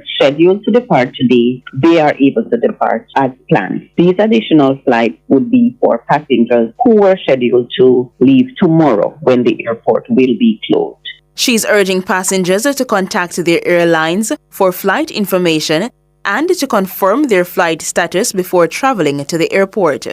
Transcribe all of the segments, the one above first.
scheduled to depart today, they are able to depart as planned. These additional flights would be for passengers who were scheduled to leave tomorrow when the airport will be closed. She's urging passengers to contact their airlines for flight information and to confirm their flight status before traveling to the airport.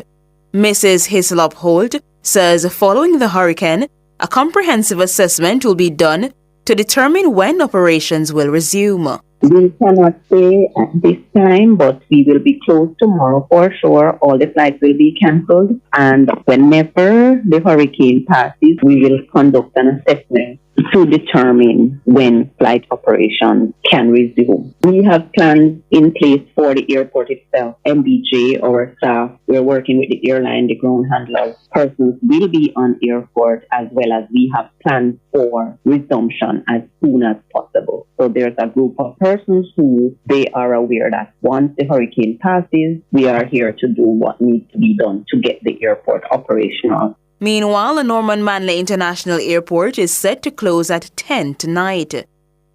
Mrs. Hislop Holt says following the hurricane, a comprehensive assessment will be done to determine when operations will resume. We cannot say at this time, but we will be closed tomorrow for sure. All the flights will be cancelled. And whenever the hurricane passes, we will conduct an assessment to determine when flight operations can resume. We have plans in place for the airport itself. MBJ, our staff, we're working with the airline, the ground handlers. Persons will be on airport, as well as we have plans for resumption as soon as possible. So there's a group of persons who they are aware that once the hurricane passes, we are here to do what needs to be done to get the airport operational. Meanwhile, Norman Manley International Airport is set to close at 10 tonight.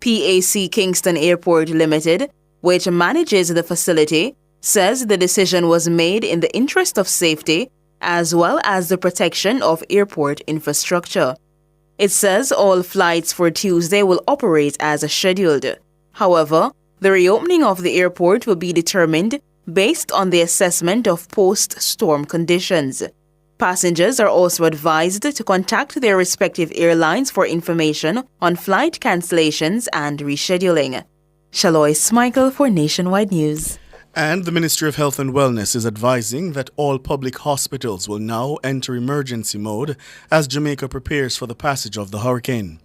PAC Kingston Airport Limited, which manages the facility, says the decision was made in the interest of safety as well as the protection of airport infrastructure. It says all flights for Tuesday will operate as scheduled. However, the reopening of the airport will be determined based on the assessment of post-storm conditions. Passengers are also advised to contact their respective airlines for information on flight cancellations and rescheduling. Shalois Michael for Nationwide News. And the Ministry of Health and Wellness is advising that all public hospitals will now enter emergency mode as Jamaica prepares for the passage of the hurricane.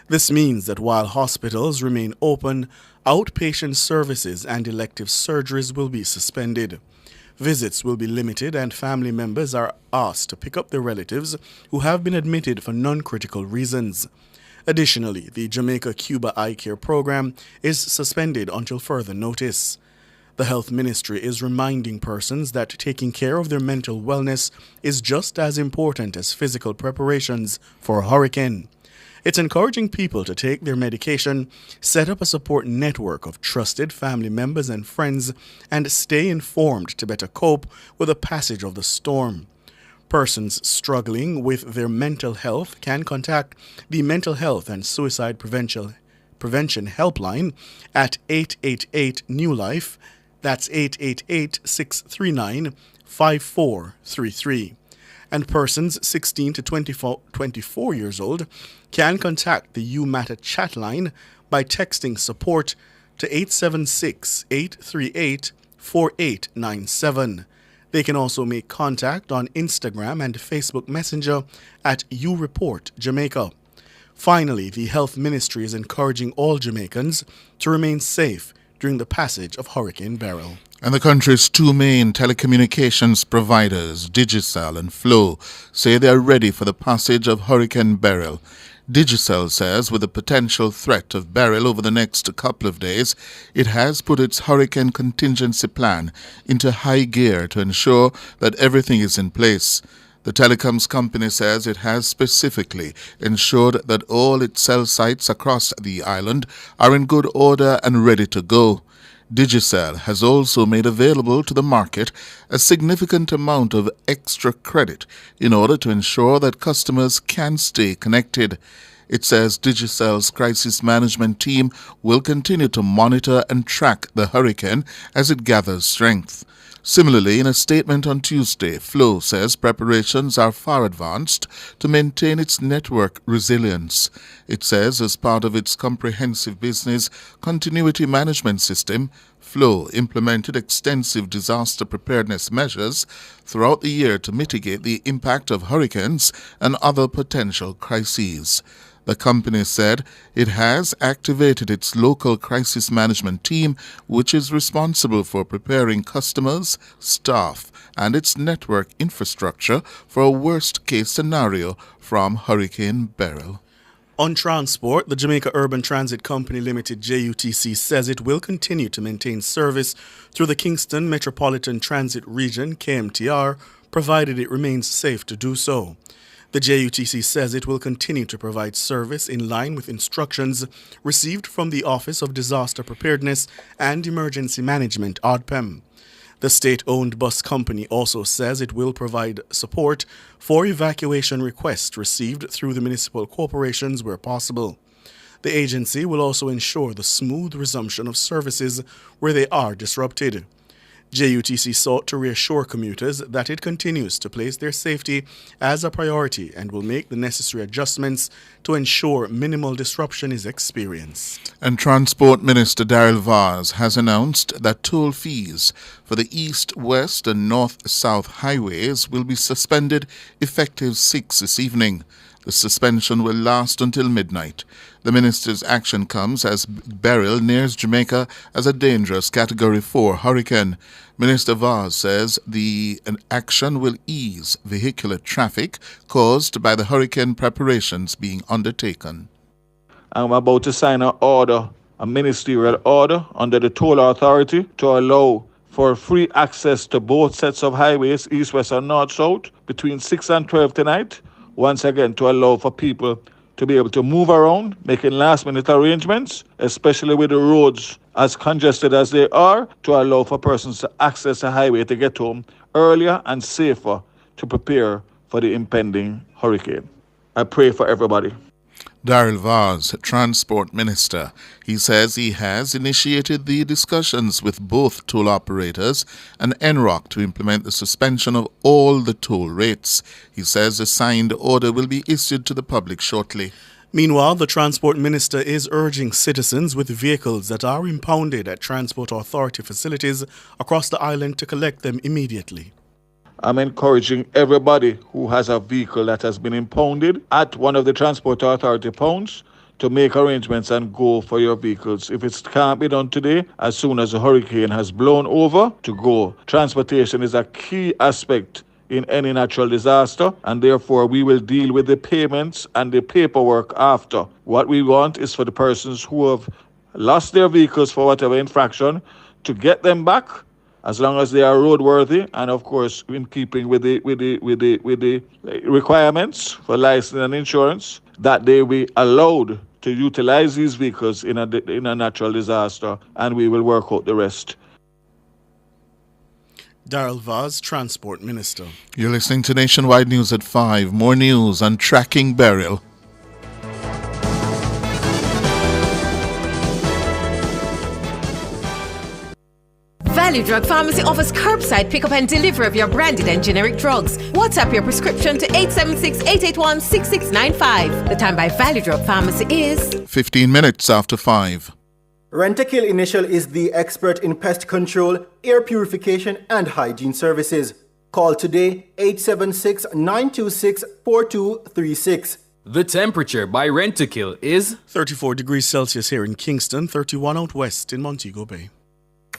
This means that while hospitals remain open, outpatient services and elective surgeries will be suspended. Visits will be limited and family members are asked to pick up their relatives who have been admitted for non-critical reasons. Additionally, the Jamaica-Cuba Eye Care program is suspended until further notice. The Health Ministry is reminding persons that taking care of their mental wellness is just as important as physical preparations for a hurricane. It's encouraging people to take their medication, set up a support network of trusted family members and friends, and stay informed to better cope with the passage of the storm. Persons struggling with their mental health can contact the Mental Health and Suicide Prevention Helpline at 888-NEW-LIFE. That's 888-639-5433. And persons 16 to 24 years old can contact the You Matter chat line by texting support to 876-838-4897. They can also make contact on Instagram and Facebook Messenger at YouReportJamaica. Finally, the Health Ministry is encouraging all Jamaicans to remain safe during the passage of Hurricane Beryl. And the country's two main telecommunications providers, Digicel and Flow, say they are ready for the passage of Hurricane Beryl. Digicel says with the potential threat of Beryl over the next couple of days, it has put its hurricane contingency plan into high gear to ensure that everything is in place. The telecoms company says it has specifically ensured that all its cell sites across the island are in good order and ready to go. Digicel has also made available to the market a significant amount of extra credit in order to ensure that customers can stay connected. It says Digicel's crisis management team will continue to monitor and track the hurricane as it gathers strength. Similarly, in a statement on Tuesday, Flow says preparations are far advanced to maintain its network resilience. It says as part of its comprehensive business continuity management system, Flow implemented extensive disaster preparedness measures throughout the year to mitigate the impact of hurricanes and other potential crises. The company said it has activated its local crisis management team, which is responsible for preparing customers, staff, and its network infrastructure for a worst-case scenario from Hurricane Beryl. On transport, the Jamaica Urban Transit Company Limited JUTC says it will continue to maintain service through the Kingston Metropolitan Transit Region KMTR, provided it remains safe to do so. The JUTC says it will continue to provide service in line with instructions received from the Office of Disaster Preparedness and Emergency Management, ODPEM. The state-owned bus company also says it will provide support for evacuation requests received through the municipal corporations where possible. The agency will also ensure the smooth resumption of services where they are disrupted. JUTC sought to reassure commuters that it continues to place their safety as a priority and will make the necessary adjustments to ensure minimal disruption is experienced. And Transport Minister Beryl has announced that toll fees for the east, west and north-south highways will be suspended effective 6 this evening. The suspension will last until midnight. The minister's action comes as Beryl nears Jamaica as a dangerous Category 4 hurricane. Minister Vaz says the action will ease vehicular traffic caused by the hurricane preparations being undertaken. I'm about to sign a ministerial order under the Toll Authority to allow for free access to both sets of highways, east, west and north-south, between 6 and 12 tonight. Once again, to allow for people to be able to move around, making last-minute arrangements, especially with the roads as congested as they are, to allow for persons to access the highway to get home earlier and safer to prepare for the impending hurricane. I pray for everybody. Beryl Vaz, Transport Minister. He says he has initiated the discussions with both toll operators and NROC to implement the suspension of all the toll rates. He says a signed order will be issued to the public shortly. Meanwhile, the Transport Minister is urging citizens with vehicles that are impounded at Transport Authority facilities across the island to collect them immediately. I'm encouraging everybody who has a vehicle that has been impounded at one of the Transport Authority pounds to make arrangements and go for your vehicles. If it can't be done today, as soon as the hurricane has blown over, to go. Transportation is a key aspect in any natural disaster, and therefore we will deal with the payments and the paperwork after. What we want is for the persons who have lost their vehicles for whatever infraction to get them back, as long as they are roadworthy, and of course in keeping with the requirements for license and insurance, that they be allowed to utilize these vehicles in a natural disaster, and we will work out the rest. Beryl Vaz, Transport Minister. You're listening to Nationwide News at 5. More news on tracking Beryl. Value Drug Pharmacy offers curbside pickup and delivery of your branded and generic drugs. WhatsApp your prescription to 876-881-6695. The time by Value Drug Pharmacy is 15 minutes after 5. Rent-A-Kill Initial is the expert in pest control, air purification and hygiene services. Call today 876-926-4236. The temperature by Rent-A-Kill is 34 degrees Celsius here in Kingston, 31 out west in Montego Bay.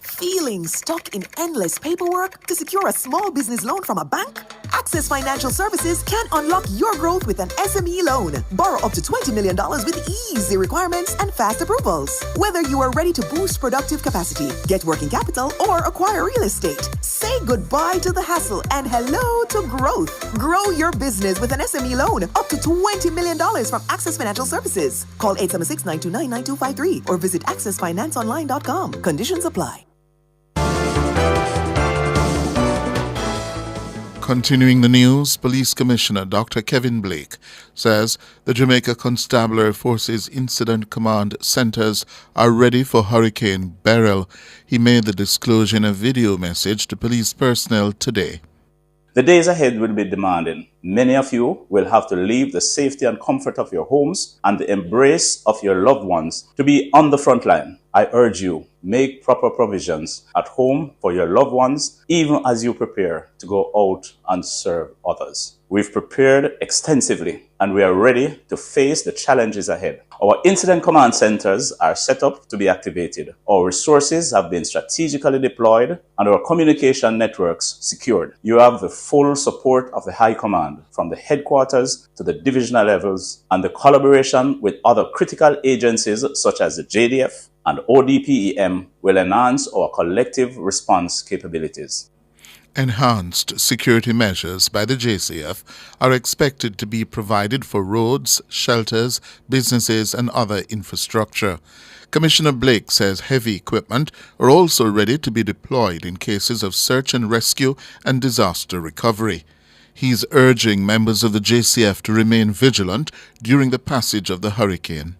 Feeling stuck in endless paperwork to secure a small business loan from a bank? Access Financial Services can unlock your growth with an SME loan. Borrow up to $20 million with easy requirements and fast approvals. Whether you are ready to boost productive capacity, get working capital, or acquire real estate, say goodbye to the hassle and hello to growth. Grow your business with an SME loan up to $20 million from Access Financial Services. Call 876-929-9253 or visit accessfinanceonline.com. Conditions apply. Continuing the news, Police Commissioner Dr. Kevin Blake says the Jamaica Constabulary Forces Incident Command Centers are ready for Hurricane Beryl. He made the disclosure in a video message to police personnel today. The days ahead will be demanding. Many of you will have to leave the safety and comfort of your homes and the embrace of your loved ones to be on the front line. I urge you, make proper provisions at home for your loved ones, even as you prepare to go out and serve others. We've prepared extensively and we are ready to face the challenges ahead. Our incident command centers are set up to be activated. Our resources have been strategically deployed and our communication networks secured. You have the full support of the High Command, from the headquarters to the divisional levels, and the collaboration with other critical agencies such as the JDF and ODPEM will enhance our collective response capabilities. Enhanced security measures by the JCF are expected to be provided for roads, shelters, businesses and other infrastructure. Commissioner Blake says heavy equipment are also ready to be deployed in cases of search and rescue and disaster recovery. He's urging members of the JCF to remain vigilant during the passage of the hurricane.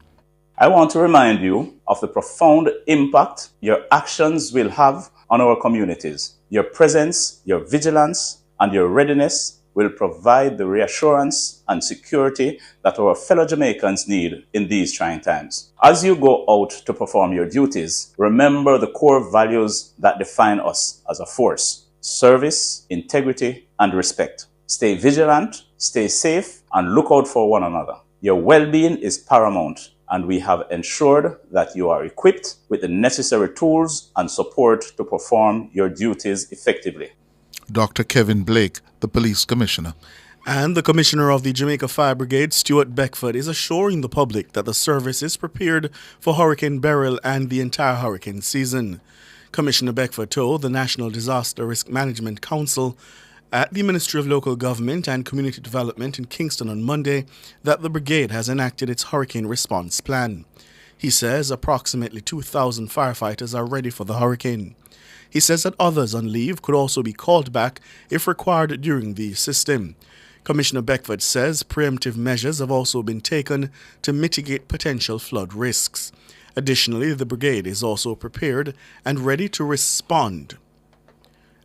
I want to remind you of the profound impact your actions will have on our communities. Your presence, your vigilance, and your readiness will provide the reassurance and security that our fellow Jamaicans need in these trying times. As you go out to perform your duties, remember the core values that define us as a force: service, integrity, and respect. Stay vigilant, stay safe, and look out for one another. Your well-being is paramount, and we have ensured that you are equipped with the necessary tools and support to perform your duties effectively. Dr. Kevin Blake, the police commissioner. And the commissioner of the Jamaica Fire Brigade, Stuart Beckford, is assuring the public that the service is prepared for Hurricane Beryl and the entire hurricane season. Commissioner Beckford told the National Disaster Risk Management Council at the Ministry of Local Government and Community Development in Kingston on Monday that the brigade has enacted its hurricane response plan. He says approximately 2,000 firefighters are ready for the hurricane. He says that others on leave could also be called back if required during the system. Commissioner Beckford says preemptive measures have also been taken to mitigate potential flood risks. Additionally, the brigade is also prepared and ready to respond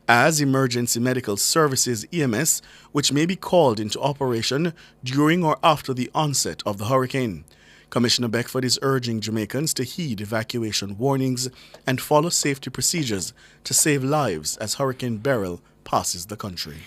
as emergency medical services EMS, which may be called into operation during or after the onset of the hurricane. Commissioner Beckford is urging Jamaicans to heed evacuation warnings and follow safety procedures to save lives as Hurricane Beryl passes the country.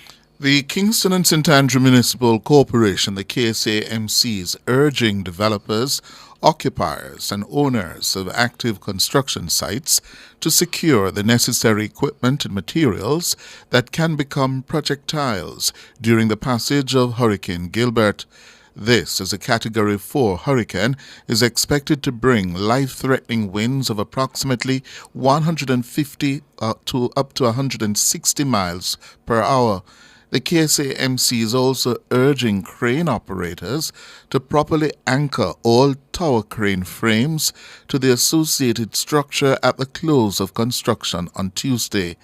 The Kingston and St. Andrew Municipal Corporation, the KSAMC, is urging developers, occupiers and owners of active construction sites to secure the necessary equipment and materials that can become projectiles during the passage of Hurricane Gilbert. This, as a Category 4 hurricane, is expected to bring life-threatening winds of approximately 150 to up to 160 miles per hour. The KSAMC is also urging crane operators to properly anchor all tower crane frames to the associated structure at the close of construction on Tuesday.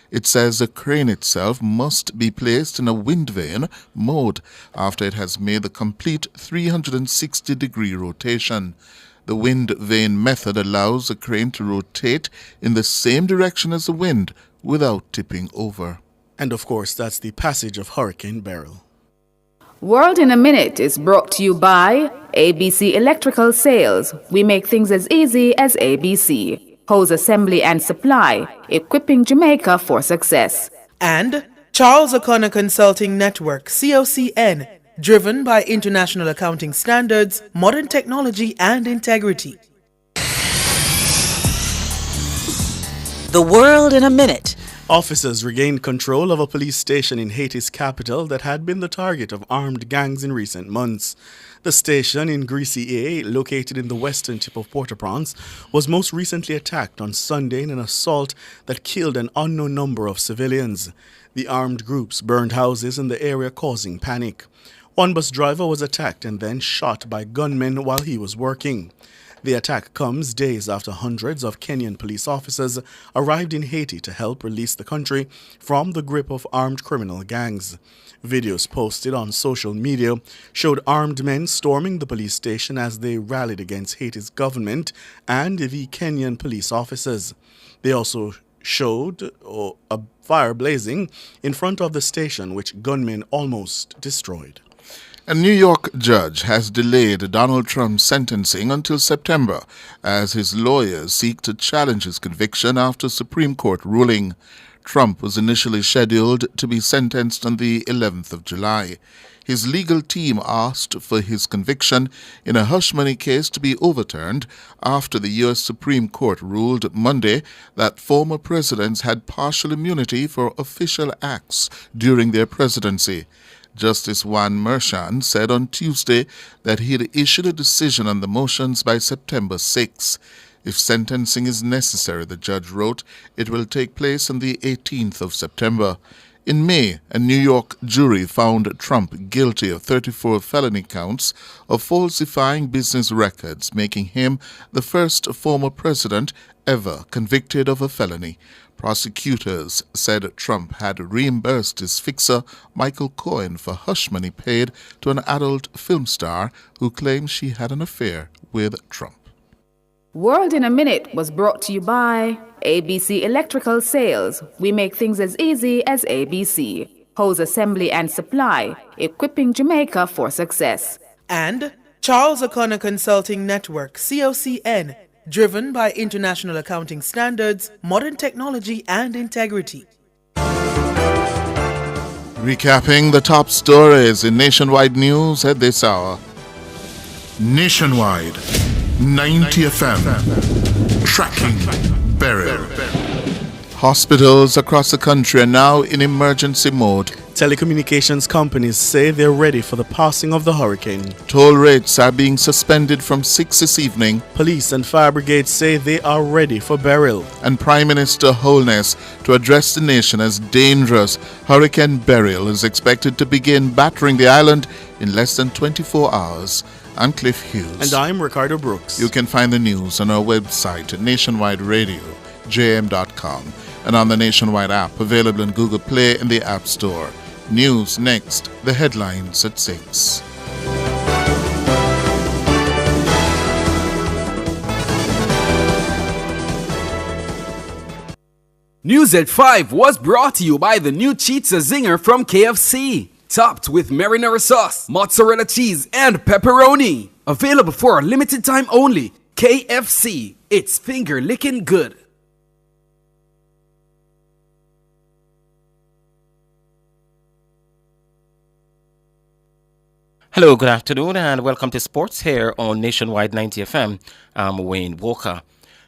It says the crane itself must be placed in a wind vane mode after it has made the complete 360-degree rotation. The wind vane method allows the crane to rotate in the same direction as the wind without tipping over. And of course, that's the passage of Hurricane Beryl. World in a Minute is brought to you by ABC Electrical Sales. We make things as easy as ABC. Hose assembly and supply, equipping Jamaica for success. And Charles O'Connor Consulting Network, COCN, driven by international accounting standards, modern technology and integrity. The World in a Minute. Officers regained control of a police station in Haiti's capital that had been the target of armed gangs in recent months. The station in Greasy A, located in the western tip of Port-au-Prince, was most recently attacked on Sunday in an assault that killed an unknown number of civilians. The armed groups burned houses in the area, causing panic. One bus driver was attacked and then shot by gunmen while he was working. The attack comes days after hundreds of Kenyan police officers arrived in Haiti to help release the country from the grip of armed criminal gangs. Videos posted on social media showed armed men storming the police station as they rallied against Haiti's government and the Kenyan police officers. They also showed a fire blazing in front of the station, which gunmen almost destroyed. A New York judge has delayed Donald Trump's sentencing until September as his lawyers seek to challenge his conviction after Supreme Court ruling. Trump was initially scheduled to be sentenced on the 11th of July. His legal team asked for his conviction in a hush-money case to be overturned after the U.S. Supreme Court ruled Monday that former presidents had partial immunity for official acts during their presidency. Justice Juan Merchan said on Tuesday that he had issued a decision on the motions by September 6. If sentencing is necessary, the judge wrote, it will take place on the 18th of September. In May, a New York jury found Trump guilty of 34 felony counts of falsifying business records, making him the first former president ever convicted of a felony. Prosecutors said Trump had reimbursed his fixer, Michael Cohen, for hush money paid to an adult film star who claimed she had an affair with Trump. World in a Minute was brought to you by ABC Electrical Sales. We make things as easy as ABC. Hose assembly and supply, equipping Jamaica for success. And Charles O'Connor Consulting Network, COCN, driven by international accounting standards, modern technology and integrity. Recapping the top stories in Nationwide News at this hour. Nationwide 90 FM. Tracking Beryl. Hospitals across the country are now in emergency mode. Telecommunications companies say they're ready for the passing of the hurricane. Toll rates are being suspended from 6 this evening. Police and fire brigades say they are ready for Beryl. And Prime Minister Holness to address the nation as dangerous. Hurricane Beryl is expected to begin battering the island in less than 24 hours. I'm Cliff Hughes. And I'm Ricardo Brooks. You can find the news on our website at nationwideradiojm.com and on the Nationwide app available in Google Play and the App Store. News next, the headlines at 6. News at 5 was brought to you by the new Pizza Zinger from KFC. Topped with marinara sauce, mozzarella cheese, and pepperoni. Available for a limited time only. KFC. It's finger licking good. Hello, good afternoon, and welcome to Sports here on Nationwide 90 FM. I'm Wayne Walker.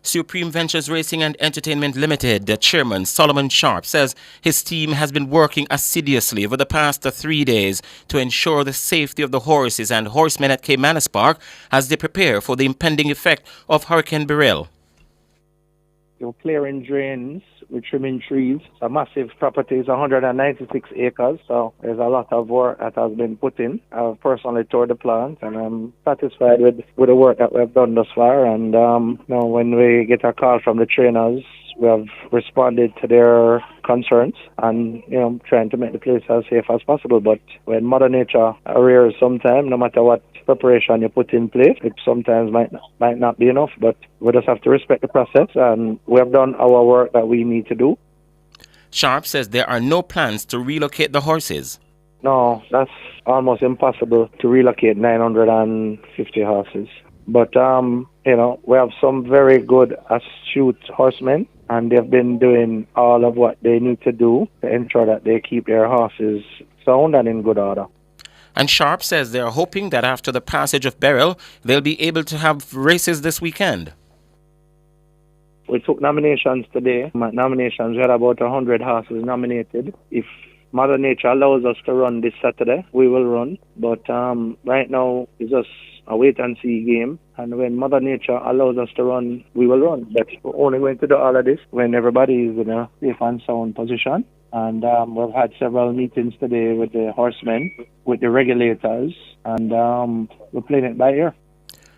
Supreme Ventures Racing and Entertainment Limited, the chairman Solomon Sharp says his team has been working assiduously over the past 3 days to ensure the safety of the horses and horsemen at Caymanas Park as they prepare for the impending effect of Hurricane Beryl. You're clearing drains, we're trimming trees. It's a massive property, it's 196 acres, so there's a lot of work that has been put in. I've personally toured the plant, and I'm satisfied with the work that we've done thus far. And when we get a call from the trainers, we have responded to their concerns and, trying to make the place as safe as possible. But when Mother Nature arrears sometime, no matter what preparation you put in place, it sometimes might not be enough. But we just have to respect the process, and we have done our work that we need to do. Sharp says there are no plans to relocate the horses. No, that's almost impossible to relocate 950 horses. But, we have some very good, astute horsemen, and they've been doing all of what they need to do to ensure that they keep their horses sound and in good order. And Sharp says they are hoping that after the passage of Beryl, they'll be able to have races this weekend. We took nominations today. We had about 100 horses nominated. If Mother Nature allows us to run this Saturday, we will run. But right now, it's just a wait-and-see game. And when Mother Nature allows us to run, we will run. But we're only going to do all of this when everybody is in a safe and sound position. And we've had several meetings today with the horsemen, with the regulators, and we're playing it by ear.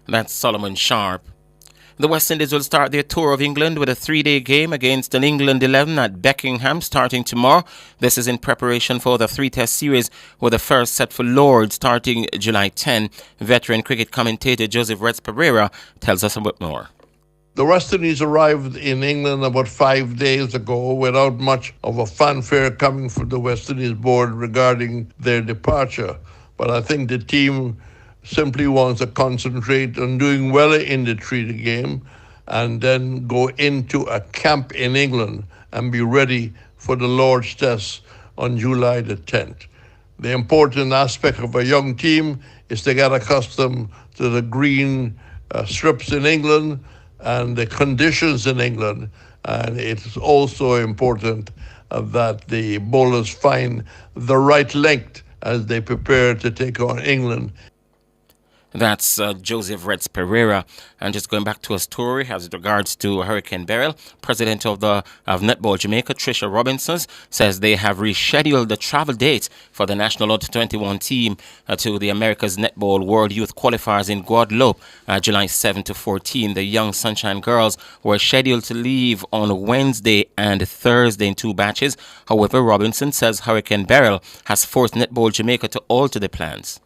That's Solomon Sharp. The West Indies will start their tour of England with a 3-day game against an England 11 at Beckingham starting tomorrow. This is in preparation for the 3-test series with the first set for Lords starting July 10. Veteran cricket commentator Joseph Reds Pereira tells us a bit more. The West Indies arrived in England about 5 days ago without much of a fanfare coming from the West Indies board regarding their departure. But I think the team simply wants to concentrate on doing well in the treaty game and then go into a camp in England and be ready for the Lord's Test on July the 10th. The important aspect of a young team is to get accustomed to the green strips in England and the conditions in England. And it's also important that the bowlers find the right length as they prepare to take on England. That's Joseph Reds Pereira. And just going back to a story as regards to Hurricane Beryl, President of Netball Jamaica, Trisha Robinson, says they have rescheduled the travel date for the National Under-21 team to the America's Netball World Youth Qualifiers in Guadeloupe, July 7 to 14. The Young Sunshine Girls were scheduled to leave on Wednesday and Thursday in 2 batches. However, Robinson says Hurricane Beryl has forced Netball Jamaica to alter the plans.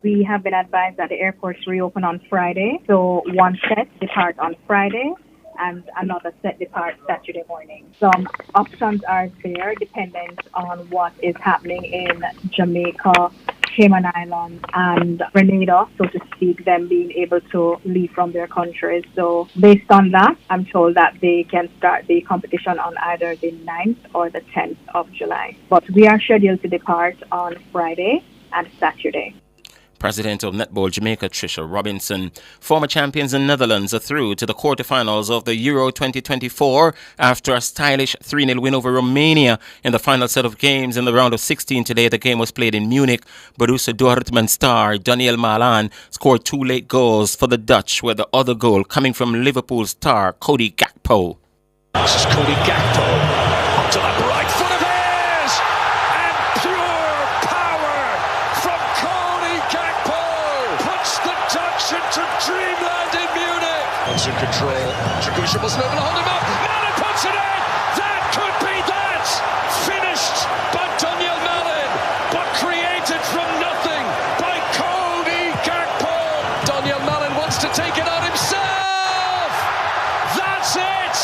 We have been advised that the airports reopen on Friday, so one set depart on Friday and another set depart Saturday morning. Some options are there dependent on what is happening in Jamaica, Cayman Islands, and Grenada, so to speak, them being able to leave from their countries. So based on that, I'm told that they can start the competition on either the 9th or the 10th of July. But we are scheduled to depart on Friday and Saturday. President of Netball Jamaica, Trisha Robinson. Former champions in Netherlands are through to the quarterfinals of the Euro 2024 after a stylish 3-0 win over Romania in the final set of games in the round of 16 today. The game was played in Munich. Borussia Dortmund star Daniel Malan scored 2 late goals for the Dutch, with the other goal coming from Liverpool star Cody Gakpo. This is Cody Gakpo up to the right foot of his, and pure power from Cody Gakpo puts the Dutch into dreamland in Munich. Once in control, Djokovic wasn't able to hold him up. Malin puts it in. That could be that. Finished by Daniel Malin, but created from nothing by Cody Gakpo. Daniel Malin wants to take it on himself. That's it.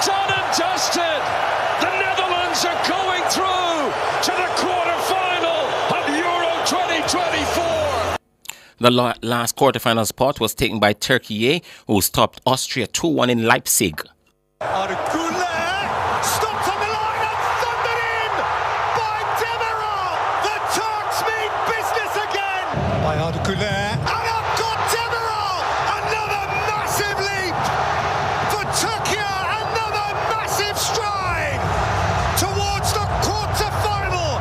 Done and dusted. The Netherlands are going through to the quarterfinal of Euro 2024. The last quarterfinal spot was taken by Turkey, who stopped Austria 2-1 in Leipzig. Stopped on the line and thundered in by Demirel. The Turks mean business again. By Arda and up got Demirel. Another massive leap for Turkey. Another massive stride towards the quarter-final.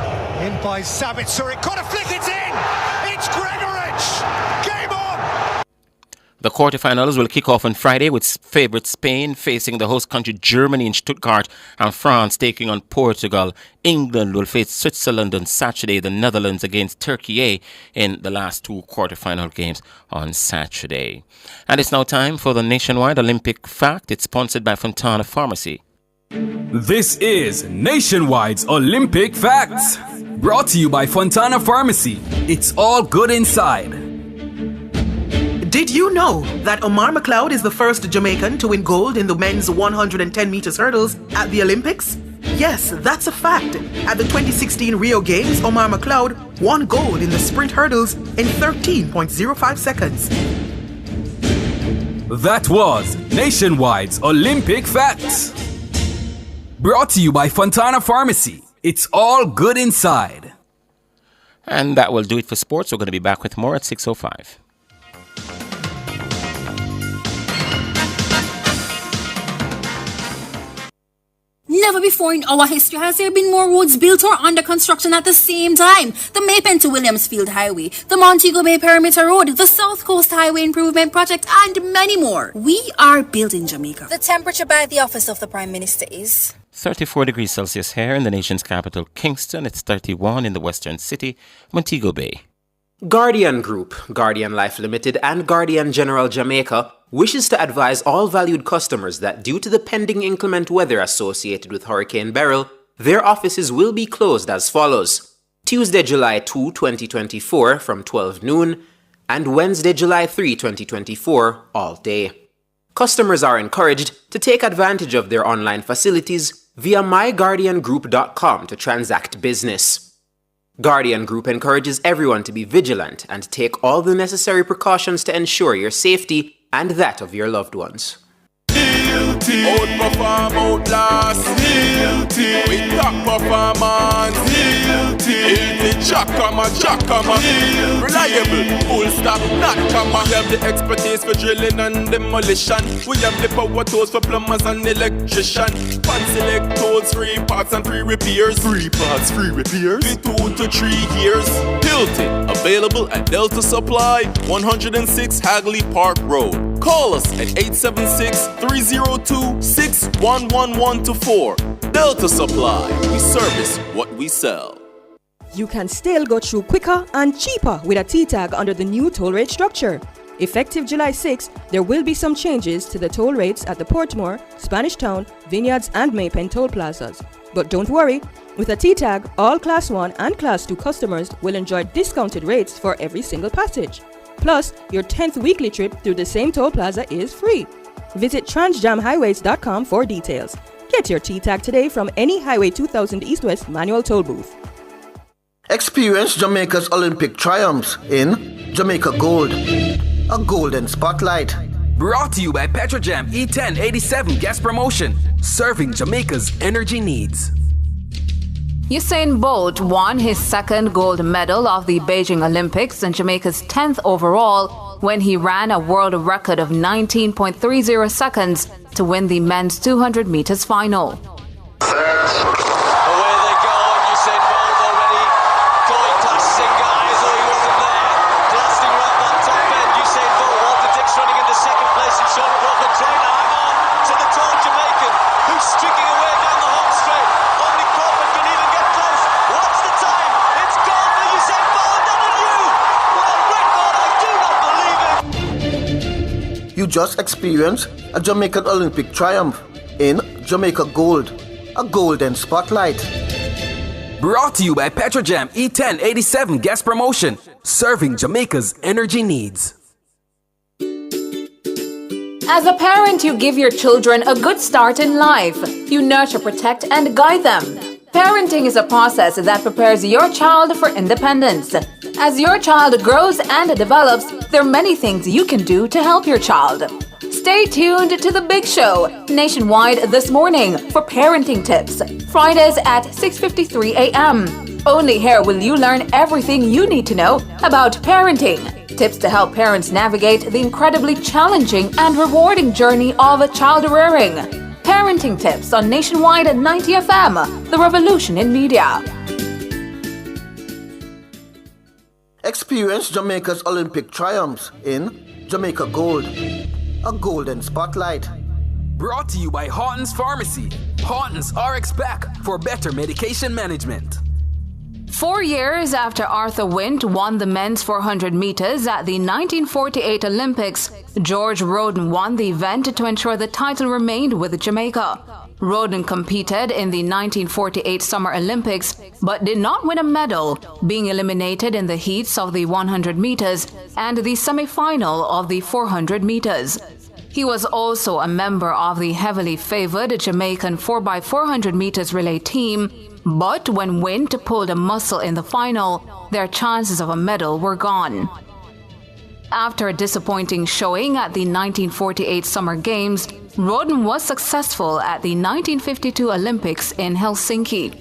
In by Sabitzer. It got a flick. It's in. It's Gregorich. Game on. The quarterfinals will kick off on Friday with favourite Spain facing the host country Germany in Stuttgart, and France taking on Portugal. England will face Switzerland on Saturday, the Netherlands against Turkey in the last 2 quarterfinal games on Saturday. And it's now time for the Nationwide Olympic Fact. It's sponsored by Fontana Pharmacy. This is Nationwide's Olympic Facts, brought to you by Fontana Pharmacy. It's all good inside. Did you know that Omar McLeod is the first Jamaican to win gold in the men's 110 meters hurdles at the Olympics? Yes, that's a fact. At the 2016 Rio Games, Omar McLeod won gold in the sprint hurdles in 13.05 seconds. That was Nationwide's Olympic Facts, brought to you by Fontana Pharmacy. It's all good inside. And that will do it for sports. We're going to be back with more at 6:05. Never before in our history has there been more roads built or under construction at the same time. The Maypen to Williamsfield Highway, the Montego Bay Perimeter Road, the South Coast Highway Improvement Project, and many more. We are building Jamaica. The temperature by the office of the Prime Minister is 34 degrees Celsius here in the nation's capital, Kingston. It's 31 in the western city, Montego Bay. Guardian Group, Guardian Life Limited, and Guardian General Jamaica wishes to advise all valued customers that due to the pending inclement weather associated with Hurricane Beryl, their offices will be closed as follows: Tuesday, July 2, 2024 from 12 noon, and Wednesday, July 3, 2024 all day. Customers are encouraged to take advantage of their online facilities via myguardiangroup.com to transact business. Guardian Group encourages everyone to be vigilant and take all the necessary precautions to ensure your safety and that of your loved ones. Outperform, outlast, with top performance, Jackhammer. Reliable, full stop, not comma. We have the expertise for drilling and demolition. We have the power tools for plumbers and electrician. Pan select tools, free parts and free repairs. Free parts, free repairs. 2 to 3 years. Hilton, available at Delta Supply, 106 Hagley Park Road. Call us at 876-302-6111-4. Delta Supply, we service what we sell. You can still go through quicker and cheaper with a T-tag under the new toll rate structure. Effective July 6, there will be some changes to the toll rates at the Portmore, Spanish Town, Vineyards and Maypen toll plazas. But don't worry, with a T-tag, all Class 1 and Class 2 customers will enjoy discounted rates for every single passage. Plus, your 10th weekly trip through the same toll plaza is free. Visit transjamhighways.com for details. Get your T-tag today from any Highway 2000 East-West manual toll booth. Experience Jamaica's Olympic triumphs in Jamaica Gold, a golden spotlight. Brought to you by Petrojam E1087 gas promotion, serving Jamaica's energy needs. Usain Bolt won his second gold medal of the Beijing Olympics and Jamaica's 10th overall when he ran a world record of 19.30 seconds to win the men's 200 meters final. You just experienced a Jamaican Olympic triumph in Jamaica Gold, a golden spotlight. Brought to you by Petrojam E1087 gas promotion, serving Jamaica's energy needs. As a parent, you give your children a good start in life. You nurture, protect, and guide them. Parenting is a process that prepares your child for independence. As your child grows and develops, there are many things you can do to help your child. Stay tuned to The Big Show, nationwide this morning, for parenting tips. Fridays at 6:53 a.m. Only here will you learn everything you need to know about parenting. Tips to help parents navigate the incredibly challenging and rewarding journey of child rearing. Parenting tips on Nationwide at 90 FM, the revolution in media. Experience Jamaica's Olympic triumphs in Jamaica Gold, a golden spotlight. Brought to you by Horton's Pharmacy. Horton's RX Pack for better medication management. 4 years after Arthur Wint won the men's 400 meters at the 1948 Olympics, George Roden won the event to ensure the title remained with Jamaica. Roden competed in the 1948 Summer Olympics but did not win a medal, being eliminated in the heats of the 100 meters and the semi-final of the 400 meters. He was also a member of the heavily favored Jamaican 4x400 meters relay team, but when Wint pulled a muscle in the final, their chances of a medal were gone. After a disappointing showing at the 1948 Summer Games, Roden was successful at the 1952 Olympics in Helsinki.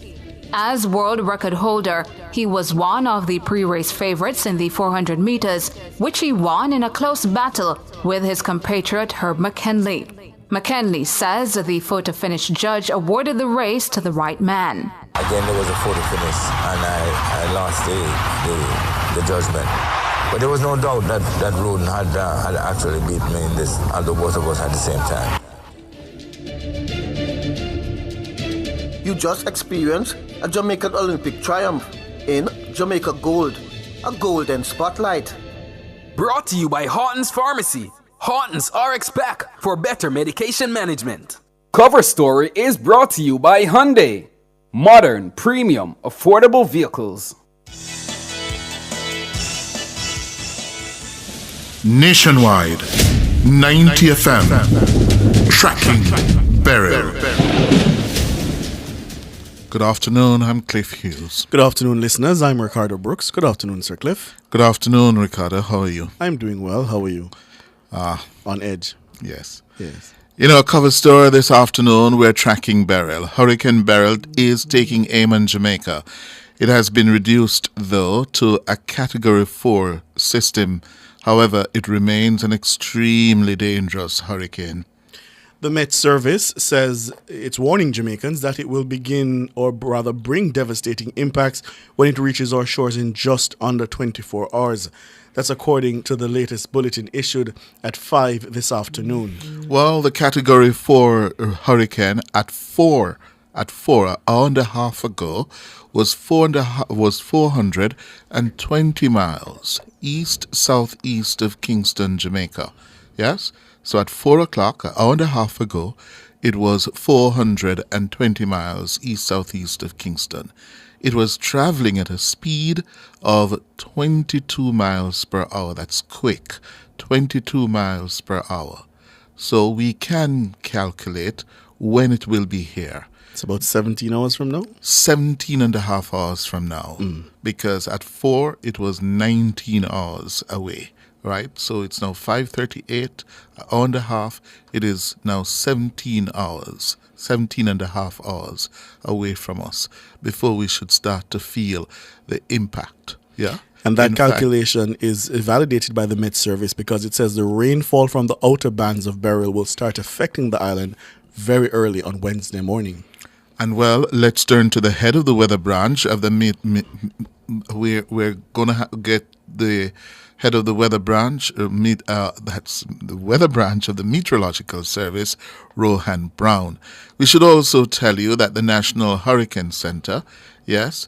As world record holder, he was one of the pre-race favorites in the 400 meters, which he won in a close battle with his compatriot Herb McKinley. McKinley says the photo-finish judge awarded the race to the right man. Again, there was a photo finish, and I lost the judgment. But there was no doubt that Roden had actually beat me in this, although both of us at the same time. You just experienced a Jamaican Olympic triumph in Jamaica Gold, a golden spotlight. Brought to you by Horton's Pharmacy. Horton's RX Pack for better medication management. Cover story is brought to you by Hyundai. Modern, premium, affordable vehicles. Nationwide, 90 FM, tracking Beryl. Good afternoon, I'm Cliff Hughes. Good afternoon, listeners. I'm Ricardo Brooks. Good afternoon, Sir Cliff. Good afternoon, Ricardo. How are you? I'm doing well. How are you? On edge. Yes. Yes. In our cover story this afternoon, we're tracking Beryl. Hurricane Beryl is taking aim on Jamaica. It has been reduced, though, to a Category 4 system. However, it remains an extremely dangerous hurricane. The Met Service says it's warning Jamaicans that it will begin, or rather bring, devastating impacts when it reaches our shores in just under 24 hours. That's according to the latest bulletin issued at 5 this afternoon. Well, the Category 4 hurricane at 4 an hour and a half ago was 420 miles east-southeast of Kingston, Jamaica. Yes? So at 4 o'clock, an hour and a half ago, it was 420 miles east-southeast of Kingston. It was traveling at a speed of 22 miles per hour. That's quick, 22 miles per hour. So we can calculate when it will be here. It's about 17 hours from now? 17 and a half hours from now. Because at 4, it was 19 hours away. Right, so it's now 5:38, an hour and a half. It is now 17 and a half hours away from us before we should start to feel the impact. Yeah. And that calculation is validated by the Met Service because it says the rainfall from the outer bands of Beryl will start affecting the island very early on Wednesday morning. And well, let's turn to the head of the weather branch of the we're going to get the head of the weather branch, that's the weather branch of the Meteorological Service, Rohan Brown. We should also tell you that the National Hurricane Center, yes,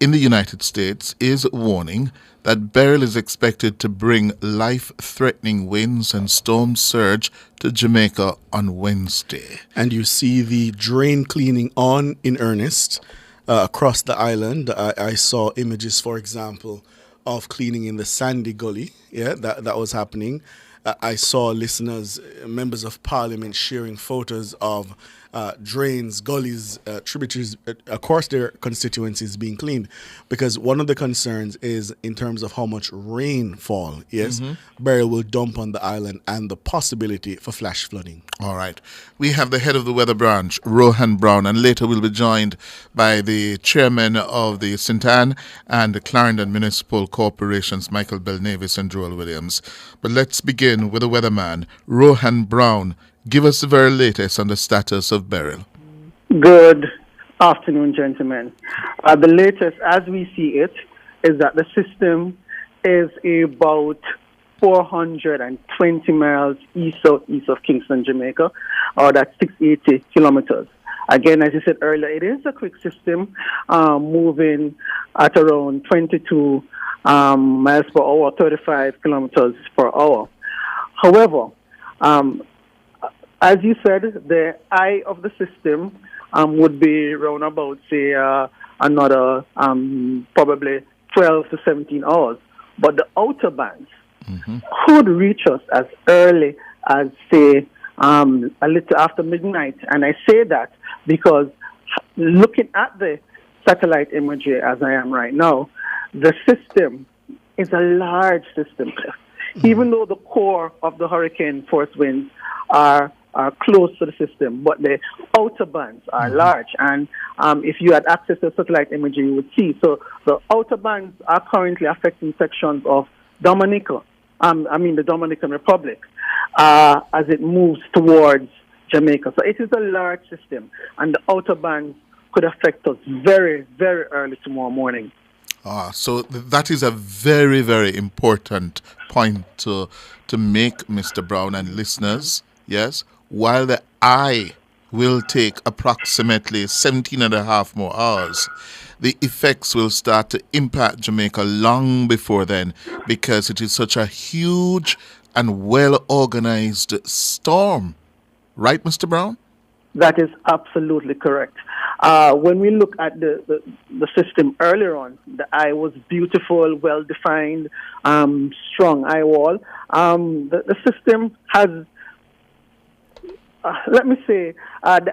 in the United States is warning that Beryl is expected to bring life-threatening winds and storm surge to Jamaica on Wednesday. And you see the drain cleaning on in earnest across the island. I saw images, for example, of cleaning in the Sandy Gully. Yeah, that was happening. I saw listeners, members of parliament, sharing photos of drains, gullies, tributaries across their constituencies being cleaned. Because one of the concerns is in terms of how much rainfall, yes, Beryl will dump on the island and the possibility for flash flooding. All right. We have the head of the weather branch, Rohan Brown, and later we'll be joined by the chairman of the St. Anne and the Clarendon Municipal Corporations, Michael Belnavis and Joel Williams. But let's begin with the weatherman, Rohan Brown. Give us the very latest on the status of Beryl. Good afternoon, gentlemen. The latest, as we see it, is that the system is about 420 miles east-southeast of Kingston, Jamaica, or that's 680 kilometers. Again, as you said earlier, it is a quick system moving at around 22 miles per hour, 35 kilometers per hour. However, as you said, the eye of the system would be around about, say, another probably 12 to 17 hours. But the outer bands could reach us as early as, say, a little after midnight. And I say that because looking at the satellite imagery as I am right now, the system is a large system, Cliff. Even though the core of the hurricane force winds are close to the system, but the outer bands are large. And if you had access to satellite imagery, you would see. So the outer bands are currently affecting sections of the Dominican Republic, as it moves towards Jamaica. So it is a large system, and the outer bands could affect us very, very early tomorrow morning. So that is a very, very important point to make, Mr. Brown and listeners. Yes, while the eye will take approximately 17 and a half more hours, the effects will start to impact Jamaica long before then, because it is such a huge and well-organized storm. Right, Mr. Brown? That is absolutely correct. When we look at the system earlier on, the eye was beautiful, well-defined, strong eye wall. The system has, the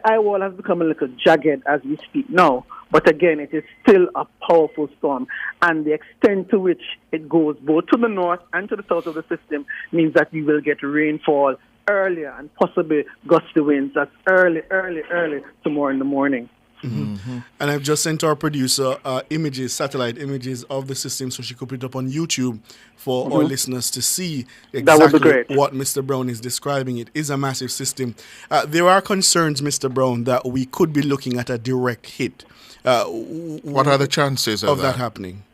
eye wall has become a little jagged as we speak now. But again, it is still a powerful storm. And the extent to which it goes both to the north and to the south of the system means that we will get rainfall earlier and possibly gusty winds as early tomorrow in the morning. And I've just sent our producer images, satellite images of the system, so she could put it up on YouTube for our listeners to see exactly what Mr. Brown is describing. It is a massive system. There are concerns, Mr. Brown, that we could be looking at a direct hit. What are the chances of that happening?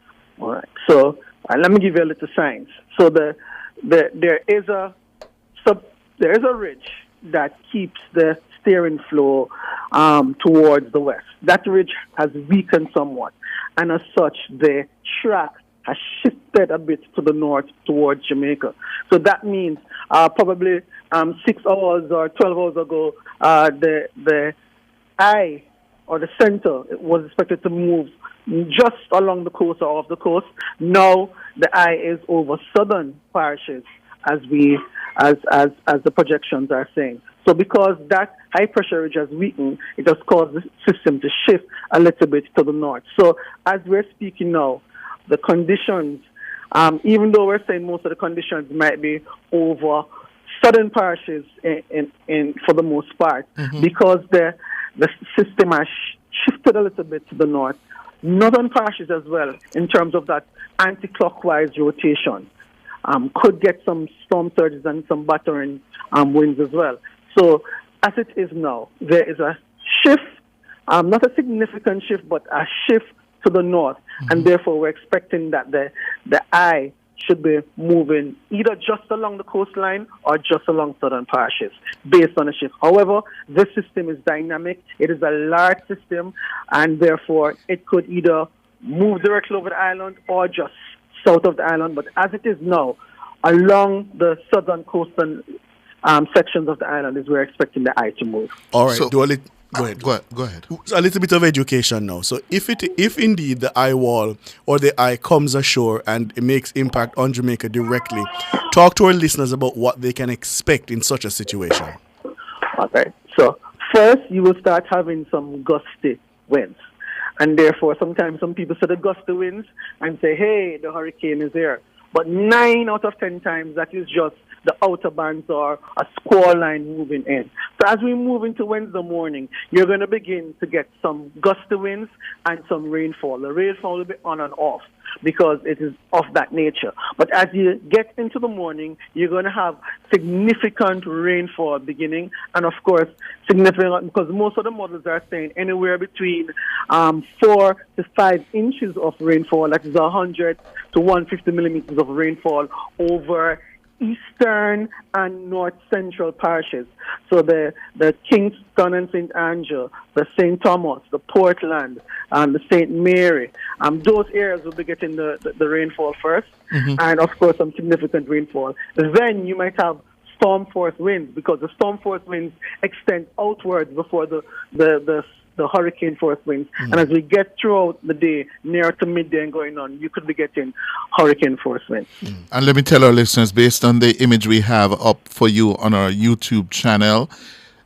All right. So let me give you a little science. So there is a ridge that keeps the steering flow towards the west. That ridge has weakened somewhat, and as such, the track has shifted a bit to the north towards Jamaica. So that means probably 6 hours or 12 hours ago, the eye or the center was expected to move just along the coast or off the coast. Now the eye is over southern parishes, as the projections are saying. So because that high pressure ridge has weakened, it has caused the system to shift a little bit to the north. So as we're speaking now, the conditions, even though we're saying most of the conditions might be over southern parishes in for the most part, because the system has shifted a little bit to the north, northern parishes as well, in terms of that anti-clockwise rotation, could get some storm surges and some battering winds as well. So as it is now, there is a shift, not a significant shift, but a shift to the north, and therefore we're expecting that the eye should be moving either just along the coastline or just along southern parishes based on a shift. However, this system is dynamic. It is a large system, and therefore it could either move directly over the island or just south of the island. But as it is now, along the southern coastal sections of the island is we're expecting the eye to move. All right, So- go ahead. Go ahead. A little bit of education now. So if indeed the eye wall or the eye comes ashore and it makes impact on Jamaica directly, talk to our listeners about what they can expect in such a situation. Okay, so first you will start having some gusty winds. And therefore, sometimes some people say the gusty winds and say, hey, the hurricane is here. But 9 out of 10 times, that is just the outer bands or a squall line moving in. So as we move into Wednesday morning, you're going to begin to get some gusty winds and some rainfall. The rainfall will be on and off because it is of that nature. But as you get into the morning, you're going to have significant rainfall beginning, and of course, significant, because most of the models are saying anywhere between 4 to 5 inches of rainfall, that is 100 to 150 millimeters of rainfall over eastern and north central parishes. So the Kingston and St. Andrew, the St. Thomas, the Portland, the St. Mary, those areas will be getting the rainfall first, and of course some significant rainfall. Then you might have storm force winds, because the storm force winds extend outwards before the hurricane force winds. And as we get throughout the day, near to midday and going on, you could be getting hurricane force winds. And let me tell our listeners, based on the image we have up for you on our YouTube channel,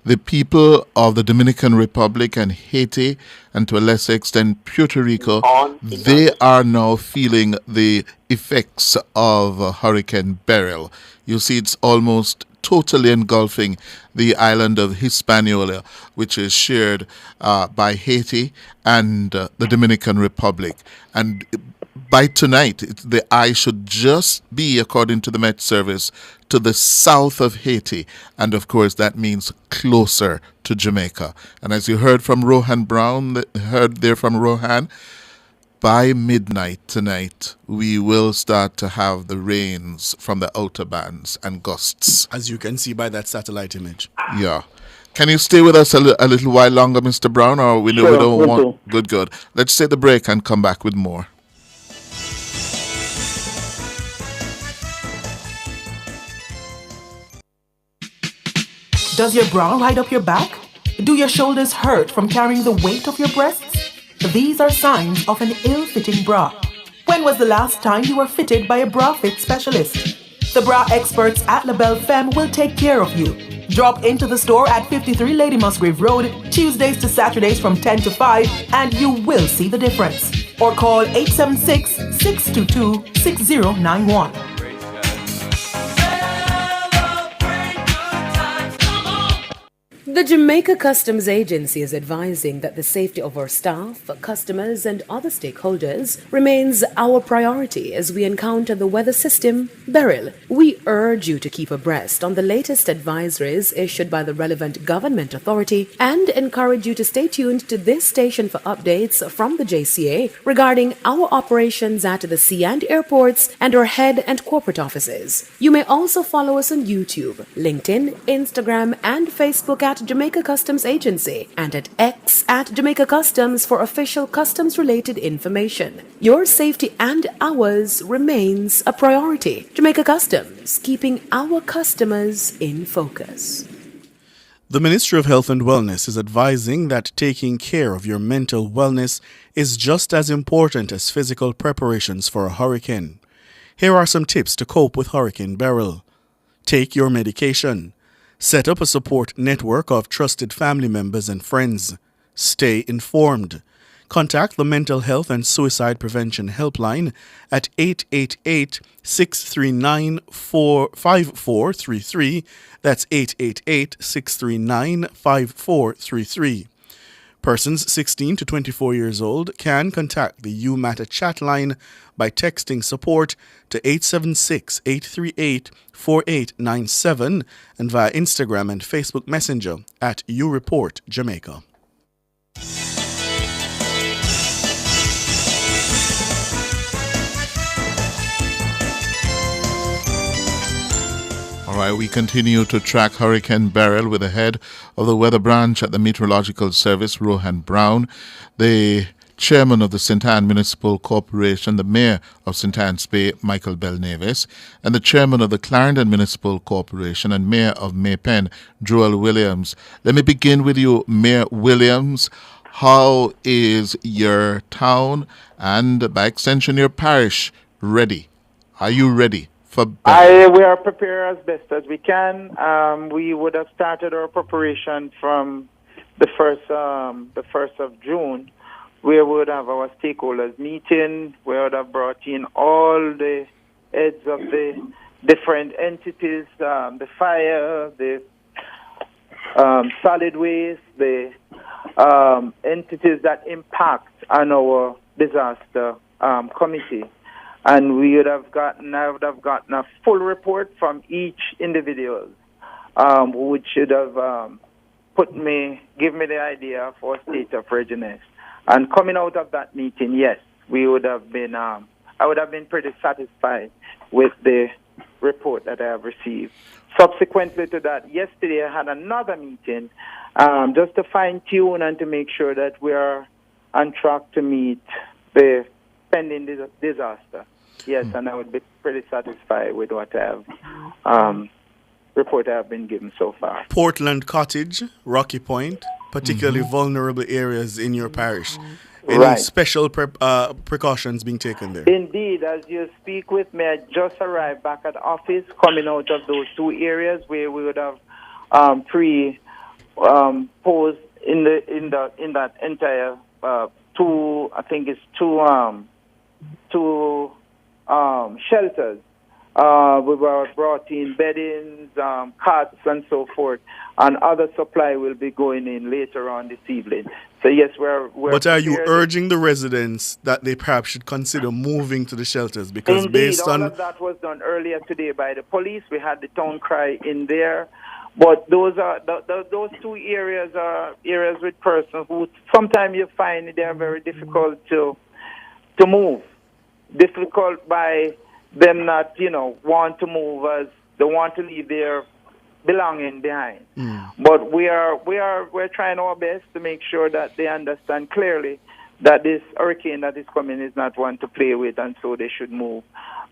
the people of the Dominican Republic and Haiti, and to a lesser extent Puerto Rico, they are now feeling the effects of Hurricane Beryl. You see, it's almost totally engulfing the island of Hispaniola, which is shared by Haiti and the Dominican Republic. And by tonight, the eye should just be, according to the Met Service, to the south of Haiti. And of course, that means closer to Jamaica. And as you heard from Rohan Brown, by midnight tonight, we will start to have the rains from the outer bands and gusts. As you can see by that satellite image. Yeah. Can you stay with us a little while longer, Mr. Brown, or we don't want... Good. Let's take the break and come back with more. Does your bra ride up your back? Do your shoulders hurt from carrying the weight of your breasts? These are signs of an ill-fitting bra. When was the last time you were fitted by a bra fit specialist? The bra experts at LaBelle Femme will take care of you. Drop into the store at 53 Lady Musgrave Road, Tuesdays to Saturdays from 10 to 5, and you will see the difference. Or call 876-622-6091. The Jamaica Customs Agency is advising that the safety of our staff, customers, and other stakeholders remains our priority as we encounter the weather system, Beryl. We urge you to keep abreast on the latest advisories issued by the relevant government authority and encourage you to stay tuned to this station for updates from the JCA regarding our operations at the sea and airports and our head and corporate offices. You may also follow us on YouTube, LinkedIn, Instagram, and Facebook at Jamaica Customs Agency and at X at Jamaica Customs for official customs-related information. Your safety and ours remains a priority. Jamaica Customs, keeping our customers in focus. The Ministry of Health and Wellness is advising that taking care of your mental wellness is just as important as physical preparations for a hurricane. Here are some tips to cope with Hurricane Beryl. Take your medication. Set up a support network of trusted family members and friends. Stay informed. Contact the Mental Health and Suicide Prevention Helpline at 888-639-5433. That's 888-639-5433. Persons 16 to 24 years old can contact the You Matter chat line by texting support to 876-838-4897 and via Instagram and Facebook Messenger at YouReportJamaica. All right, we continue to track Hurricane Beryl with the head of the weather branch at the Meteorological Service, Rohan Brown, the chairman of the St. Anne Municipal Corporation, the mayor of St. Anne's Bay, Michael Bell-Nevis, and the chairman of the Clarendon Municipal Corporation and mayor of Maypen, Joel Williams. Let me begin with you, Mayor Williams. How is your town and, by extension, your parish ready? Are you ready? We are prepared as best as we can. We would have started our preparation from the first of June. We would have our stakeholders meeting. We would have brought in all the heads of the different entities, the fire, the solid waste, the entities that impact on our disaster committee. And I would have gotten a full report from each individual, which should have give me the idea for state of readiness. And coming out of that meeting, yes, I would have been pretty satisfied with the report that I have received. Subsequently to that, yesterday I had another meeting just to fine tune and to make sure that we are on track to meet the pending disaster. Yes, and I would be pretty satisfied with what I have report I have been given so far. Portland Cottage, Rocky Point, particularly vulnerable areas in your parish. Any special precautions being taken there? Indeed, as you speak with me, I just arrived back at office, coming out of those two areas where we would have posed in that entire two shelters. We were brought in beddings, cots, and so forth, and other supply will be going in later on this evening. So yes, we're But are you urging the residents that they perhaps should consider moving to the shelters? Because Indeed, based on all of that was done earlier today by the police. We had the town cry in there. But those two areas are areas with persons who sometimes you find they are very difficult to move. Difficult by them not, want to move as they want to leave their belonging behind. But we're trying our best to make sure that they understand clearly that this hurricane that is coming is not one to play with, and so they should move.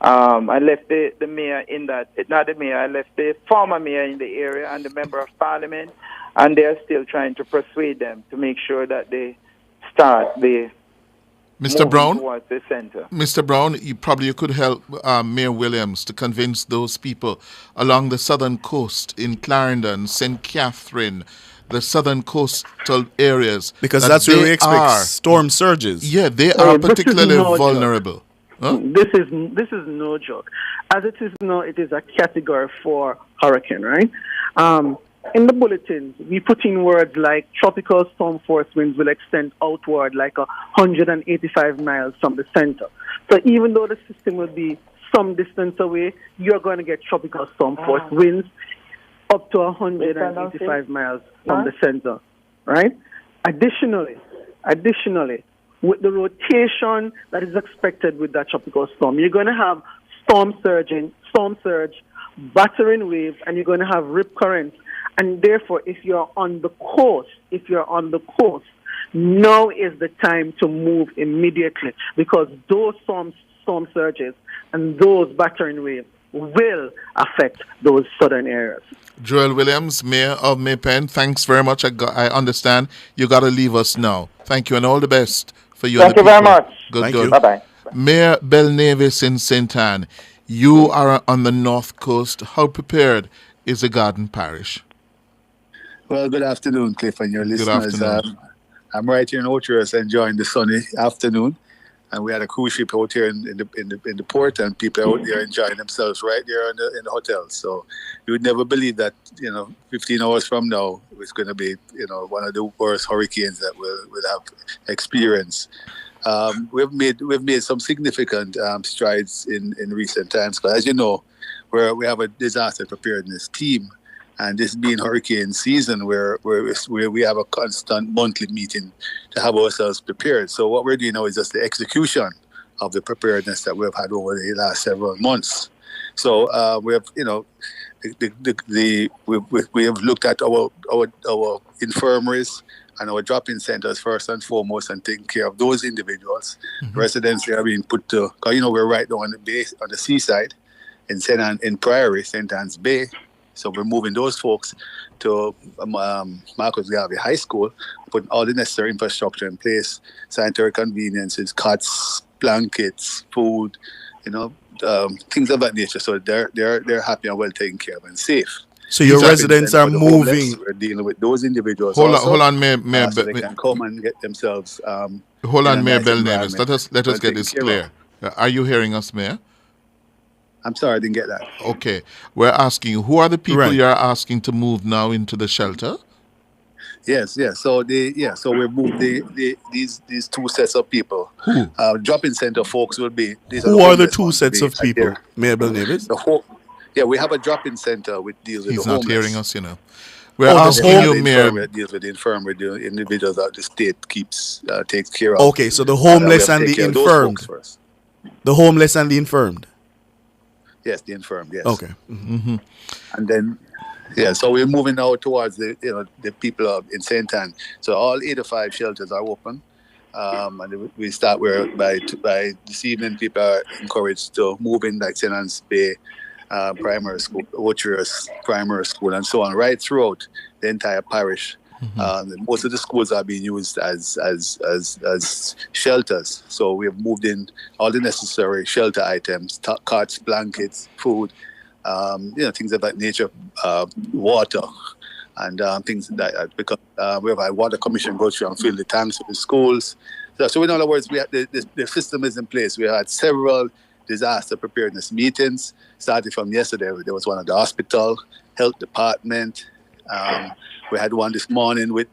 I left the mayor I left the former mayor in the area and the member of parliament, and they're still trying to persuade them to make sure that they start the Mr. Brown, towards the center. Mr. Brown, you could help Mayor Williams to convince those people along the southern coast in Clarendon, St. Catherine, the southern coastal areas. Because that's where we expect storm surges. Yeah, they are particularly vulnerable. Huh? This is no joke. As it is now, it is a category 4 hurricane, right? in the bulletins, we put in words like tropical storm force winds will extend outward like 185 miles from the center. So even though the system will be some distance away, you're going to get tropical storm force winds up to 185 miles from the center, right? Additionally, with the rotation that is expected with that tropical storm, you're going to have storm surge, battering waves, and you're going to have rip currents. And therefore, if you're on the coast, now is the time to move immediately, because those storm surges and those battering waves will affect those southern areas. Joel Williams, Mayor of Maypen, thanks very much. I understand you got to leave us now. Thank you and all the best for you. Thank you very much. Good. Bye-bye. Mayor Bell Navis in St. Anne, you are on the north coast. How prepared is the Garden Parish? Well, good afternoon, Cliff, and your listeners. Good afternoon. I'm right here in Ocherous enjoying the sunny afternoon. And we had a cruise ship out here in the port, and people out there enjoying themselves right there in the hotel. So you would never believe that 15 hours from now it's going to be one of the worst hurricanes that we'll have experienced. We've made some significant strides in recent times, but as you know, we have a disaster preparedness team. And this being hurricane season, where we have a constant monthly meeting to have ourselves prepared. So what we're doing now is just the execution of the preparedness that we've had over the last several months. So we have, we have looked at our infirmaries and our drop-in centers first and foremost, and taking care of those individuals. Mm-hmm. Residents are being put to, we're right down on the bay, on the seaside in Priory, St. Anne's Bay. So we're moving those folks to Marcus Garvey High School, putting all the necessary infrastructure in place, sanitary conveniences, cots, blankets, food, things of that nature. So they're happy and well taken care of and safe. So your residents are moving. We're dealing with those individuals. Hold on, Mayor. So they can come and get themselves. Hold on, Mayor Bell Navis. Let us get this clear. Are you hearing us, Mayor? I'm sorry, I didn't get that. Okay. We're asking, who are the people you're asking to move now into the shelter? Yes. So we moved these two sets of people. Who? Drop-in center folks will be. Who are the two sets of people, Mayor Bell Navis? We have a drop-in center which deals with He's the homeless. not hearing us, We're asking you, Mayor. It deals with the infirmary, the individuals that the state takes care of. Okay, so the homeless and the infirmed. The homeless and the infirmed. Yes, the infirmed, yes. Okay. Mm-hmm. And then, so we're moving now towards the people in St. Anne. So all 85 shelters are open. And we start by this evening, people are encouraged to move in like St. Anne's Bay Primary School, Ocherous Primary School, and so on, right throughout the entire parish. Mm-hmm. Most of the schools are being used as shelters. So we have moved in all the necessary shelter items, cots, blankets, food, things of that nature, water, and things like that. Because we have a water commission go through and fill the tanks for the schools. So in other words, we have the system is in place. We had several disaster preparedness meetings, starting from yesterday. There was one at the hospital, health department. We had one this morning with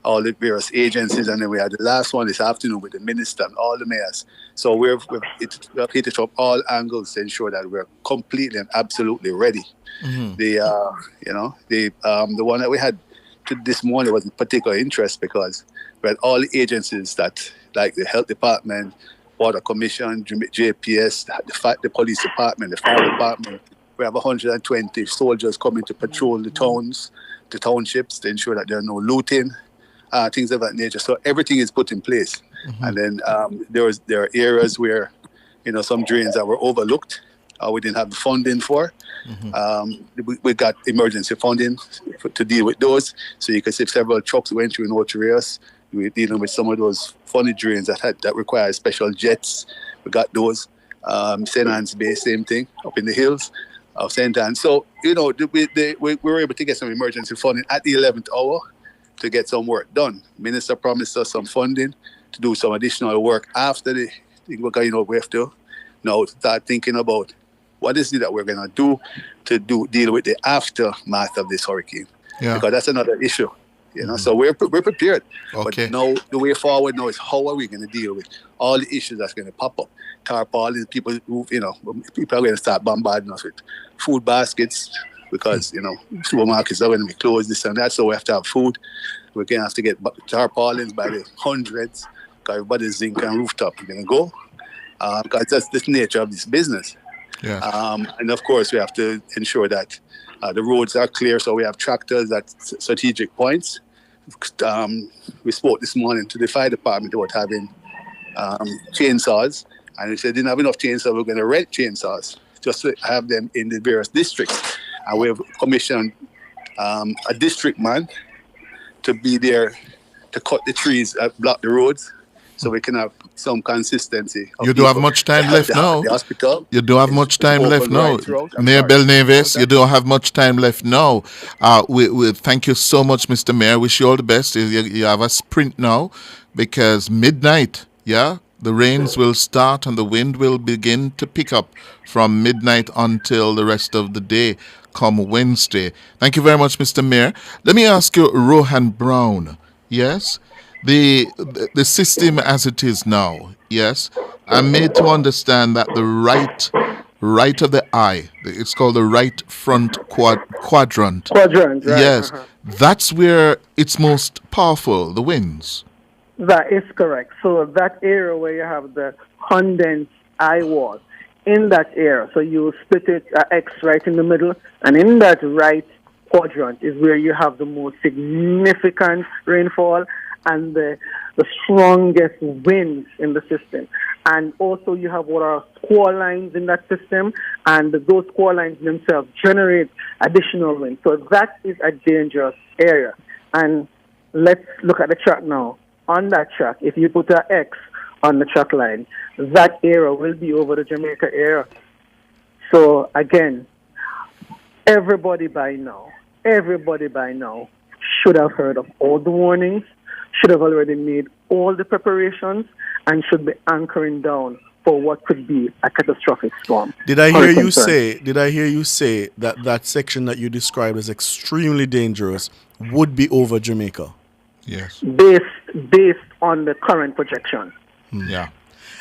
all the various agencies, and then we had the last one this afternoon with the minister and all the mayors. So we've hit it from all angles to ensure that we're completely and absolutely ready. Mm-hmm. The one that we had this morning was of particular interest because we had all the agencies that, like the health department, water commission, JPS, the police department, the fire department. We have 120 soldiers coming to patrol the towns, the townships, to ensure that there are no looting, things of that nature. So everything is put in place. Mm-hmm. And then there are areas where, some drains that were overlooked, we didn't have the funding for. Mm-hmm. We got emergency funding to deal with those. So you can see several trucks went through in all areas. We're dealing with some of those funny drains that require special jets. We got those. St. Anne's Bay, same thing, up in the hills of St. Anne. So, we were able to get some emergency funding at the 11th hour to get some work done. Minister promised us some funding to do some additional work after we have to now start thinking about what is it that we're going to do to deal with the aftermath of this hurricane. because that's another issue. So we're prepared. Okay. But now the way forward now is how are we going to deal with all the issues that's going to pop up? Tarpaulins, people who, people are going to start bombarding us with food baskets because, supermarkets are going to be closed, this and that. So we have to have food. We're going to have to get tarpaulins by the hundreds because everybody's zinc and rooftop is going to go because that's the nature of this business. Yes. And of course, we have to ensure that the roads are clear. So we have tractors at strategic points. We spoke this morning to the fire department about having chainsaws, and they said they didn't have enough chainsaws. We're going to rent chainsaws just to have them in the various districts. And we have commissioned a district man to be there to cut the trees, block the roads, so we can have some consistency. You don't have much time left now. The hospital. You don't have much time left now. Mayor Belnavis, you don't have much time left now. We thank you so much, Mr. Mayor. Wish you all the best. You have a sprint now because midnight, the rains will start and the wind will begin to pick up from midnight until the rest of the day come Wednesday. Thank you very much, Mr. Mayor. Let me ask you, Rohan Brown. Yes? The system as it is now, yes, I'm made to understand that the right of the eye, it's called the right front quadrant. Quadrant, right. Yes, that's where it's most powerful, the winds. That is correct. So that area where you have the condensed eye wall, in that area, so you split it X right in the middle, and in that right quadrant is where you have the most significant rainfall and the strongest winds in the system. And also you have what are squall lines in that system, and those squall lines themselves generate additional wind. So that is a dangerous area. And let's look at the track now. On that track, if you put an X on the track line, that area will be over the Jamaica area. So again, everybody by now should have heard of all the warnings, should have already made all the preparations, and should be anchoring down for what could be a catastrophic storm. Did I hear you say that that section that you described as extremely dangerous would be over Jamaica? Yes. Based on the current projection. Yeah.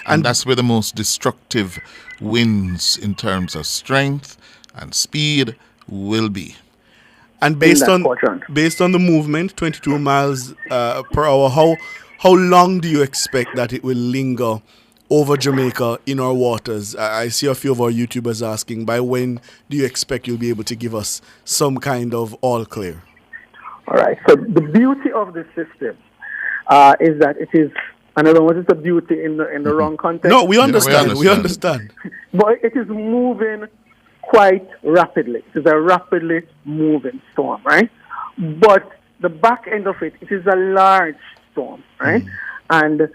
And that's where the most destructive winds in terms of strength and speed will be. And based on the movement, 22 miles per hour, how long do you expect that it will linger over Jamaica in our waters? I see a few of our YouTubers asking, by when do you expect you'll be able to give us some kind of all clear? All right. So the beauty of this system is that it is, and I don't know what is the beauty in the wrong context. No, we understand. We understand. But it is moving quite rapidly. It is a rapidly moving storm, right? But the back end of it is a large storm, right? And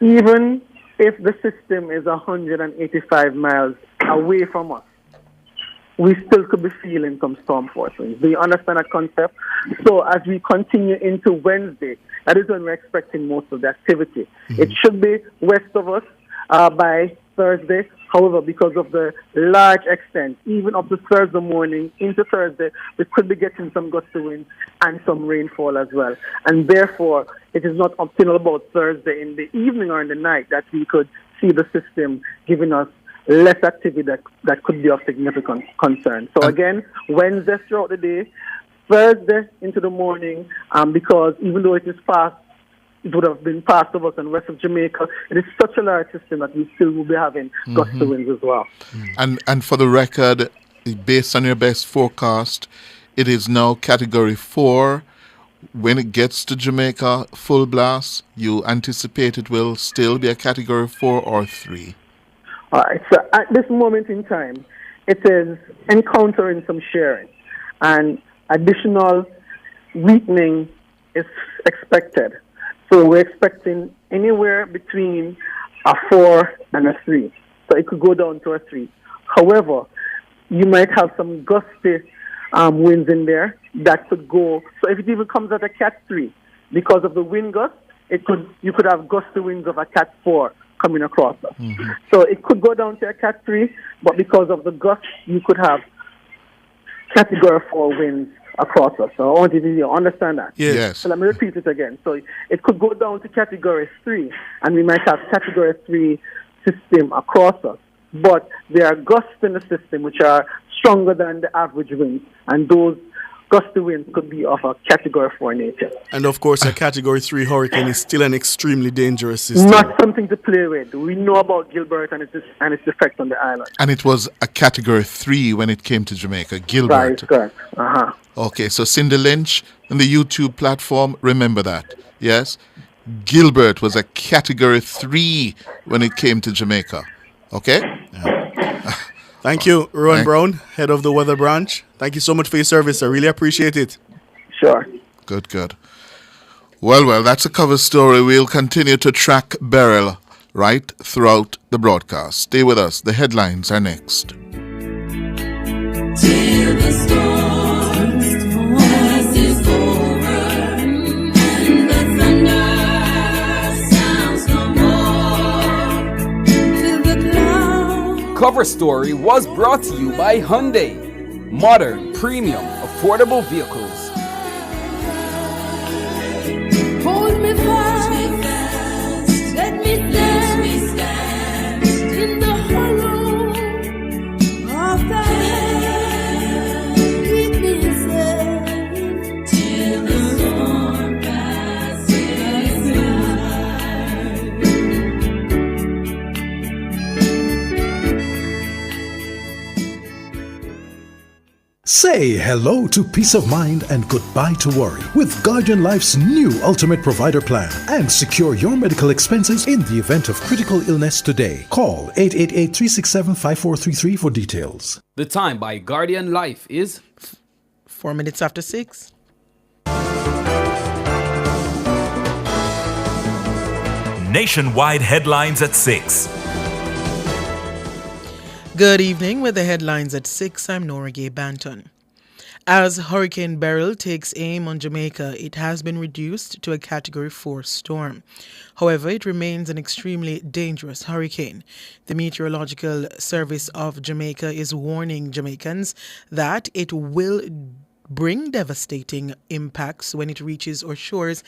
even if the system is 185 miles away from us, we still could be feeling some storm force winds. Do you understand that concept? So as we continue into Wednesday, that is when we're expecting most of the activity. It should be west of us by Thursday. However, because of the large extent, even up to Thursday morning into Thursday, we could be getting some gusty winds and some rainfall as well. And therefore, it is not up till about Thursday in the evening or in the night that we could see the system giving us less activity that could be of significant concern. So again, Wednesday throughout the day, Thursday into the morning, because even though it is fast, it would have been past of us and west of Jamaica, it is such a large system that we still will be having gusty winds as well. And for the record, based on your best forecast, it is now Category 4. When it gets to Jamaica, full blast, you anticipate it will still be a Category 4 or 3? All right, so at this moment in time, it is encountering some sharing, and additional weakening is expected. So we're expecting anywhere between a 4 and a 3. So it could go down to a 3. However, you might have some gusty winds in there that could go. So if it even comes at a Cat 3, because of the wind gust, you could have gusty winds of a Cat 4 coming across us. So it could go down to a Cat 3, but because of the gust, you could have Category 4 winds across us. So I want you to understand that. Yes. So let me repeat it again. So it could go down to category 3, and we might have category 3 system across us. But there are gusts in the system which are stronger than the average winds, and those gusty winds could be of a category 4 nature. And of course, a category 3 hurricane is still an extremely dangerous system. Not something to play with. We know about Gilbert and its effect on the island. And it was a category 3 when it came to Jamaica, Gilbert. That is correct. Okay, so Cindy Lynch on the YouTube platform, remember that. Yes? Gilbert was a category 3 when it came to Jamaica. Okay? Thank you, Rowan Brown, head of the weather branch. Thank you so much for your service. I really appreciate it. Sure. Good. Well, that's a cover story. We'll continue to track Beryl right throughout the broadcast. Stay with us. The headlines are next. Till the storm passes over and the thunder sounds no more. Till the clouds. Cover story was brought to you by Hyundai. Modern, premium, affordable vehicles. Hold me fast, let me stand in the hollow of thy hand. Keep me safe till the storm passes Say hello to peace of mind and goodbye to worry with Guardian Life's new Ultimate Provider Plan and secure your medical expenses in the event of critical illness today. Call 888-367-5433 for details. The time by Guardian Life is 4 minutes after 6. Nationwide headlines at 6. Good evening. With the headlines at 6, I'm Nora Gay Banton. As Hurricane Beryl takes aim on Jamaica, it has been reduced to a Category 4 storm. However, it remains an extremely dangerous hurricane. The Meteorological Service of Jamaica is warning Jamaicans that it will bring devastating impacts when it reaches our shores